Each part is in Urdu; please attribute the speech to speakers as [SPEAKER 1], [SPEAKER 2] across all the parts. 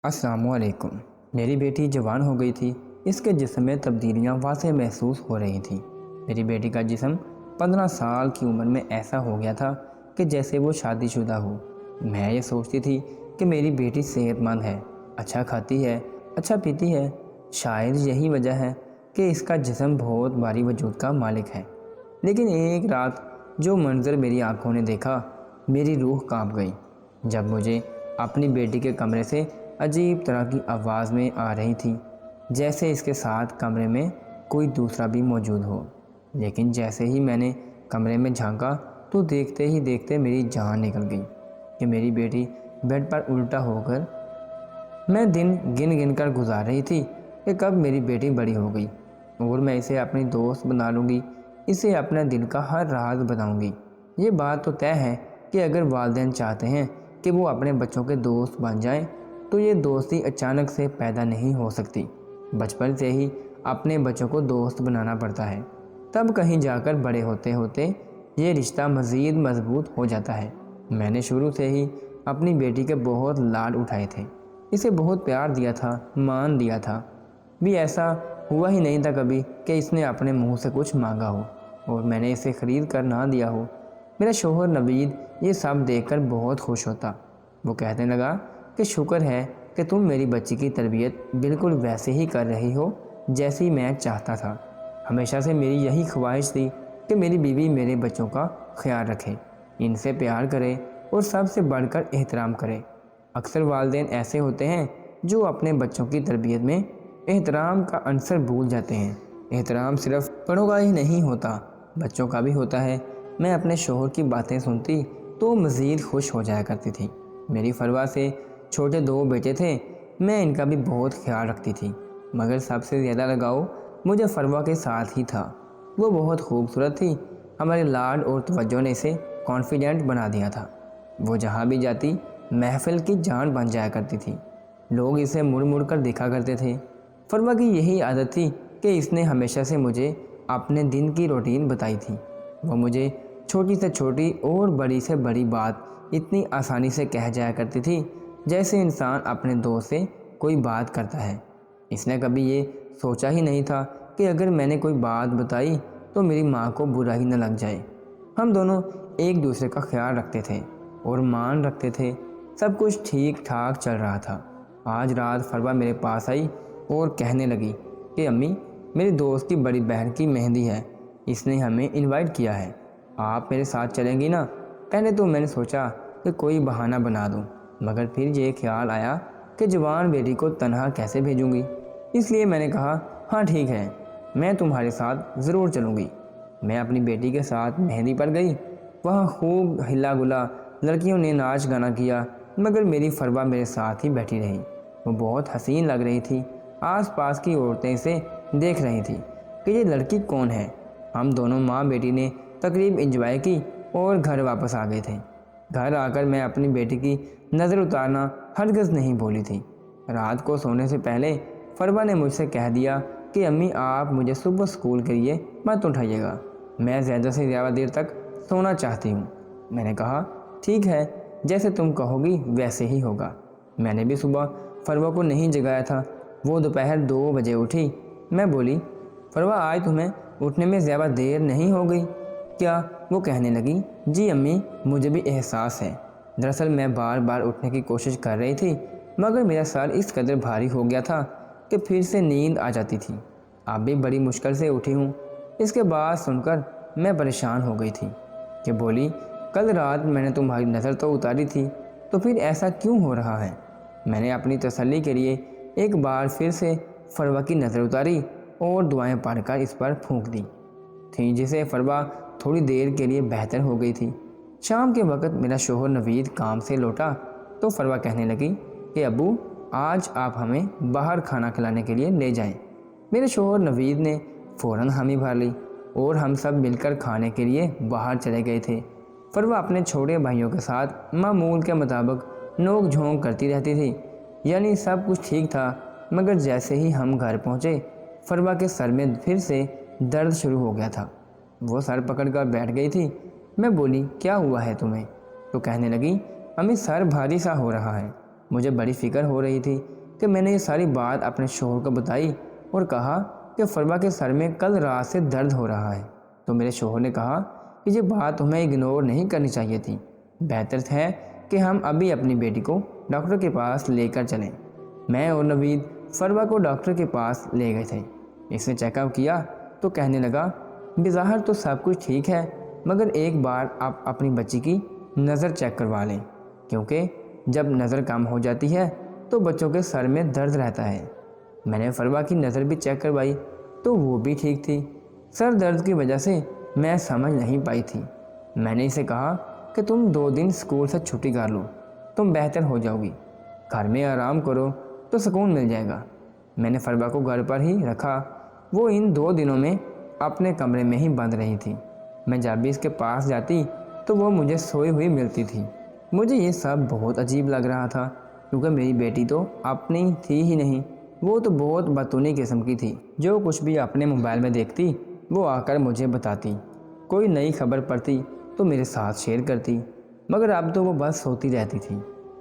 [SPEAKER 1] السلام علیکم۔ میری بیٹی جوان ہو گئی تھی۔ اس کے جسم میں تبدیلیاں واضح محسوس ہو رہی تھیں۔ میری بیٹی کا جسم 15 سال کی عمر میں ایسا ہو گیا تھا کہ جیسے وہ شادی شدہ ہو۔ میں یہ سوچتی تھی کہ میری بیٹی صحت مند ہے، اچھا کھاتی ہے، اچھا پیتی ہے۔ شاید یہی وجہ ہے کہ اس کا جسم بہت بھاری وجود کا مالک ہے۔ لیکن ایک رات جو منظر میری آنکھوں نے دیکھا، میری روح کانپ گئی۔ جب مجھے اپنی بیٹی کے کمرے سے عجیب طرح کی آواز میں آ رہی تھی، جیسے اس کے ساتھ کمرے میں کوئی دوسرا بھی موجود ہو۔ لیکن جیسے ہی میں نے کمرے میں جھانکا تو دیکھتے ہی دیکھتے میری جان نکل گئی کہ میری بیٹی بیڈ پر الٹا ہو کر میں دن گن گن کر گزار رہی تھی کہ کب میری بیٹی بڑی ہو گئی اور میں اسے اپنی دوست بنا لوں گی، اسے اپنے دل کا ہر راز بتاؤں گی۔ یہ بات تو طے ہے کہ اگر والدین چاہتے ہیں کہ وہ اپنے بچوں کے دوست بن جائیں تو یہ دوستی اچانک سے پیدا نہیں ہو سکتی۔ بچپن سے ہی اپنے بچوں کو دوست بنانا پڑتا ہے، تب کہیں جا کر بڑے ہوتے ہوتے یہ رشتہ مزید مضبوط ہو جاتا ہے۔ میں نے شروع سے ہی اپنی بیٹی کے بہت لاڈ اٹھائے تھے، اسے بہت پیار دیا تھا، مان دیا تھا۔ بھی ایسا ہوا ہی نہیں تھا کبھی کہ اس نے اپنے منہ سے کچھ مانگا ہو اور میں نے اسے خرید کر نہ دیا ہو۔ میرا شوہر نوید یہ سب دیکھ کر بہت خوش ہوتا۔ وہ کہنے لگا کہ شکر ہے کہ تم میری بچی کی تربیت بالکل ویسے ہی کر رہی ہو جیسی میں چاہتا تھا۔ ہمیشہ سے میری یہی خواہش تھی کہ میری بیوی میرے بچوں کا خیال رکھے، ان سے پیار کرے اور سب سے بڑھ کر احترام کرے۔ اکثر والدین ایسے ہوتے ہیں جو اپنے بچوں کی تربیت میں احترام کا عنصر بھول جاتے ہیں۔ احترام صرف بڑوں کا ہی نہیں ہوتا، بچوں کا بھی ہوتا ہے۔ میں اپنے شوہر کی باتیں سنتی تو مزید خوش ہو جایا کرتی تھی۔ میری فروا سے چھوٹے 2 بیٹے تھے، میں ان کا بھی بہت خیال رکھتی تھی، مگر سب سے زیادہ لگاؤ مجھے فروا کے ساتھ ہی تھا۔ وہ بہت خوبصورت تھی، ہمارے لاڈ اور توجہ نے اسے کانفیڈنٹ بنا دیا تھا۔ وہ جہاں بھی جاتی محفل کی جان بن جایا کرتی تھی، لوگ اسے مڑ مڑ کر دیکھا کرتے تھے۔ فروا کی یہی عادت تھی کہ اس نے ہمیشہ سے مجھے اپنے دن کی روٹین بتائی تھی۔ وہ مجھے چھوٹی سے چھوٹی اور بڑی سے بڑی بات اتنی آسانی سے کہہ جایا کرتی تھی جیسے انسان اپنے دوست سے کوئی بات کرتا ہے۔ اس نے کبھی یہ سوچا ہی نہیں تھا کہ اگر میں نے کوئی بات بتائی تو میری ماں کو برا ہی نہ لگ جائے۔ ہم دونوں ایک دوسرے کا خیال رکھتے تھے اور مان رکھتے تھے، سب کچھ ٹھیک ٹھاک چل رہا تھا۔ آج رات فروا میرے پاس آئی اور کہنے لگی کہ امی، میری دوست کی بڑی بہن کی مہندی ہے، اس نے ہمیں انوائٹ کیا ہے، آپ میرے ساتھ چلیں گی نا؟ پہلے تو میں نے سوچا کہ کوئی بہانہ بنا دوں، مگر پھر یہ خیال آیا کہ جوان بیٹی کو تنہا کیسے بھیجوں گی، اس لیے میں نے کہا ہاں ٹھیک ہے، میں تمہارے ساتھ ضرور چلوں گی۔ میں اپنی بیٹی کے ساتھ مہندی پر گئی۔ وہاں خوب ہلا گلا، لڑکیوں نے ناچ گانا کیا، مگر میری فروا میرے ساتھ ہی بیٹھی رہی۔ وہ بہت حسین لگ رہی تھی۔ آس پاس کی عورتیں اسے دیکھ رہی تھیں کہ یہ لڑکی کون ہے۔ ہم دونوں ماں بیٹی نے تقریب انجوائے کی اور گھر واپس آ گئے تھے۔ گھر آ کر میں اپنی بیٹی کی نظر اتارنا ہرگز نہیں بھولی تھی۔ رات کو سونے سے پہلے فروا نے مجھ سے کہہ دیا کہ امی، آپ مجھے صبح اسکول کے لیے مت اٹھائیے گا، میں زیادہ سے زیادہ دیر تک سونا چاہتی ہوں۔ میں نے کہا ٹھیک ہے، جیسے تم کہو گی ویسے ہی ہوگا۔ میں نے بھی صبح فروا کو نہیں جگایا تھا، وہ دوپہر 2 بجے اٹھی۔ میں بولی فروا، آج تمہیں اٹھنے میں زیادہ دیر نہیں ہو گئی کیا؟ وہ کہنے لگی جی امی، مجھے بھی احساس ہے۔ دراصل میں بار بار اٹھنے کی کوشش کر رہی تھی، مگر میرا سر اس قدر بھاری ہو گیا تھا کہ پھر سے نیند آ جاتی تھی۔ اب بھی بڑی مشکل سے اٹھی ہوں۔ اس کے بعد سن کر میں پریشان ہو گئی تھی کہ بولی کل رات میں نے تمہاری نظر تو اتاری تھی، تو پھر ایسا کیوں ہو رہا ہے؟ میں نے اپنی تسلی کے لیے ایک بار پھر سے فروا کی نظر اتاری اور دعائیں پڑھ کر اس پر پھونک دی تھیں، جسے فروا تھوڑی دیر کے لیے بہتر ہو گئی تھی۔ شام کے وقت میرا شوہر نوید کام سے لوٹا تو فروا کہنے لگی کہ ابو، آج آپ ہمیں باہر کھانا کھلانے کے لیے لے جائیں۔ میرے شوہر نوید نے فوراً حامی بھر لی اور ہم سب مل کر کھانے کے لیے باہر چلے گئے تھے۔ فروا اپنے چھوٹے بھائیوں کے ساتھ معمول کے مطابق نوک جھونک کرتی رہتی تھی، یعنی سب کچھ ٹھیک تھا، مگر جیسے ہی ہم گھر پہنچے فروا کے سر میں پھر سے درد شروع ہو گیا تھا۔ وہ سر پکڑ کر بیٹھ گئی تھی۔ میں بولی کیا ہوا ہے تمہیں؟ تو کہنے لگی امی، سر بھاری سا ہو رہا ہے، مجھے بڑی فکر ہو رہی تھی کہ میں نے یہ ساری بات اپنے شوہر کو بتائی اور کہا کہ فروا کے سر میں کل رات سے درد ہو رہا ہے، تو میرے شوہر نے کہا کہ یہ بات تمہیں اگنور نہیں کرنی چاہیے تھی، بہتر ہے کہ ہم ابھی اپنی بیٹی کو ڈاکٹر کے پاس لے کر چلیں۔ میں اور نوید فروا کو ڈاکٹر کے پاس لے گئے تھے۔ اس نے چیک اپ کیا تو کہنے لگا، بظاہر تو سب کچھ ٹھیک ہے، مگر ایک بار آپ اپنی بچی کی نظر چیک کروا لیں، کیونکہ جب نظر کم ہو جاتی ہے تو بچوں کے سر میں درد رہتا ہے۔ میں نے فروا کی نظر بھی چیک کروائی تو وہ بھی ٹھیک تھی۔ سر درد کی وجہ سے میں سمجھ نہیں پائی تھی۔ میں نے اسے کہا کہ تم 2 دن اسکول سے چھٹی کر لو، تم بہتر ہو جاؤ گی، گھر میں آرام کرو تو سکون مل جائے گا۔ میں نے فروا کو گھر پر ہی رکھا۔ وہ ان 2 دنوں میں اپنے کمرے میں ہی بند رہی تھی۔ میں جب بھی اس کے پاس جاتی تو وہ مجھے سوئی ہوئی ملتی تھی۔ مجھے یہ سب بہت عجیب لگ رہا تھا، کیونکہ میری بیٹی تو اپنی تھی ہی نہیں، وہ تو بہت بتونی قسم کی تھی۔ جو کچھ بھی اپنے موبائل میں دیکھتی وہ آ کر مجھے بتاتی، کوئی نئی خبر پڑتی تو میرے ساتھ شیئر کرتی، مگر اب تو وہ بس سوتی رہتی تھی۔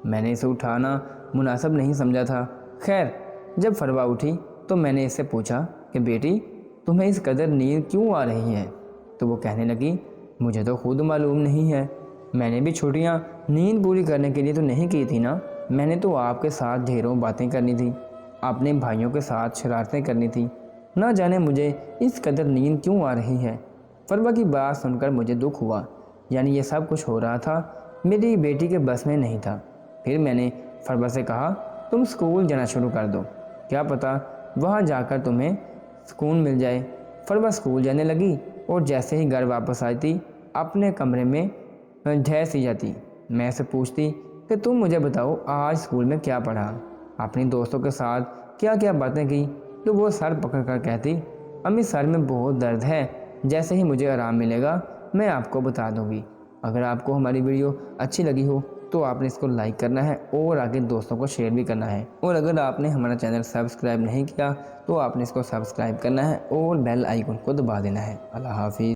[SPEAKER 1] میں نے اسے اٹھانا مناسب نہیں سمجھا تھا۔ خیر، جب فروا اٹھی تو میں نے اس سے پوچھا کہ بیٹی، تمہیں اس قدر نیند کیوں آ رہی ہے؟ تو وہ کہنے لگی، مجھے تو خود معلوم نہیں ہے، میں نے بھی چھٹیاں نیند پوری کرنے کے لیے تو نہیں کی تھی نا، میں نے تو آپ کے ساتھ ڈھیروں باتیں کرنی تھی، اپنے بھائیوں کے ساتھ شرارتیں کرنی تھی، نہ جانے مجھے اس قدر نیند کیوں آ رہی ہے۔ فروا کی بات سن کر مجھے دکھ ہوا، یعنی یہ سب کچھ ہو رہا تھا میری بیٹی کے بس میں نہیں تھا۔ پھر میں نے فروا سے کہا، تم اسکول جانا شروع کر دو، کیا پتہ وہاں جا کر تمہیں سکون مل جائے۔ فروا اسکول جانے لگی اور جیسے ہی گھر واپس آتی اپنے کمرے میں ڈھیر سی جاتی۔ میں سے پوچھتی کہ تم مجھے بتاؤ آج اسکول میں کیا پڑھا، اپنی دوستوں کے ساتھ کیا کیا باتیں کی، تو وہ سر پکڑ کر کہتی، امی سر میں بہت درد ہے، جیسے ہی مجھے آرام ملے گا میں آپ کو بتا دوں گی۔ اگر آپ کو ہماری ویڈیو اچھی لگی ہو تو آپ نے اس کو لائک کرنا ہے اور آگے دوستوں کو شیئر بھی کرنا ہے، اور اگر آپ نے ہمارا چینل سبسکرائب نہیں کیا تو آپ نے اس کو سبسکرائب کرنا ہے اور بیل آئیکن کو دبا دینا ہے۔ اللہ حافظ۔